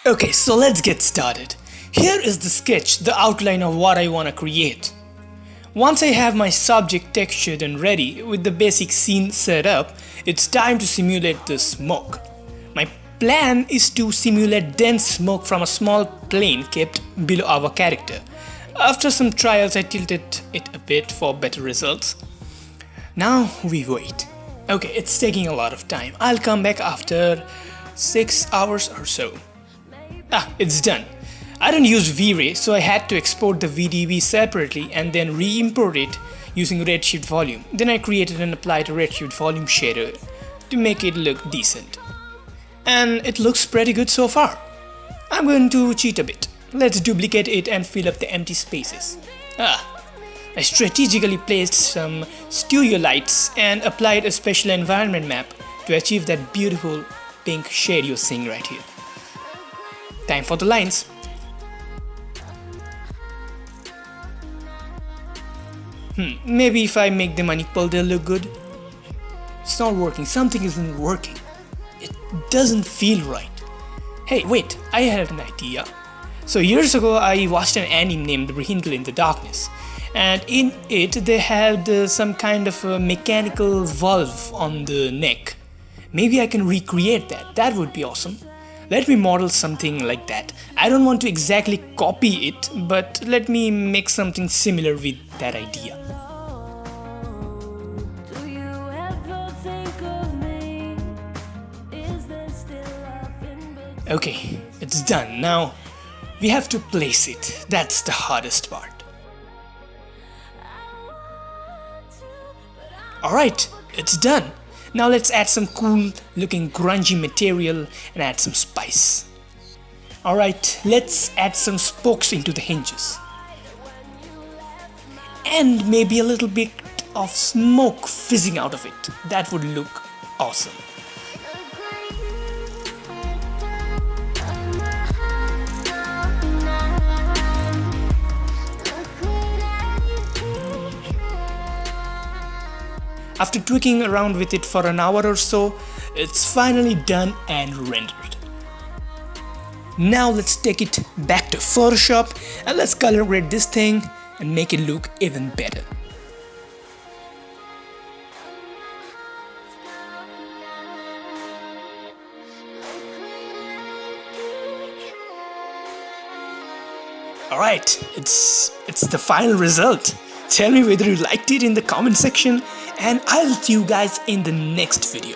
Okay, so let's get started. Here is the sketch, the outline of what I want to create. Once I have my subject textured and ready with the basic scene set up, it's time to simulate the smoke. My plan is to simulate dense smoke from a small plane kept below our character. After some trials I tilted it a bit for better results. Now we wait. Okay, it's taking a lot of time. I'll come back after 6 hours or so. It's done. I don't use Vray, so I had to export the VDB separately and then re-import it using Redshift volume. Then I created and applied a Redshift volume shader to make it look decent. And it looks pretty good so far. I'm going to cheat a bit. Let's duplicate it and fill up the empty spaces. I strategically placed some studio lights and applied a special environment map to achieve that beautiful pink shade you're seeing right here. Time for the lines. Maybe if I make them unequal they'll look good. It's not working, something isn't working. It doesn't feel right. Hey, wait, I had an idea. So years ago I watched an anime named Brynhildr in the Darkness, and in it they had some kind of a mechanical valve on the neck. Maybe I can recreate that, that would be awesome. Let me model something like that. I don't want to exactly copy it, but let me make something similar with that idea. Okay, it's done. Now we have to place it. That's the hardest part. Alright, it's done. Now let's add some cool looking grungy material and add some spice. Alright, let's add some spokes into the hinges. And maybe a little bit of smoke fizzing out of it. That would look awesome. After tweaking around with it for an hour or so, it's finally done and rendered. Now let's take it back to Photoshop and let's color grade this thing and make it look even better. Alright, it's the final result. Tell me whether you liked it in the comment section, and I'll see you guys in the next video.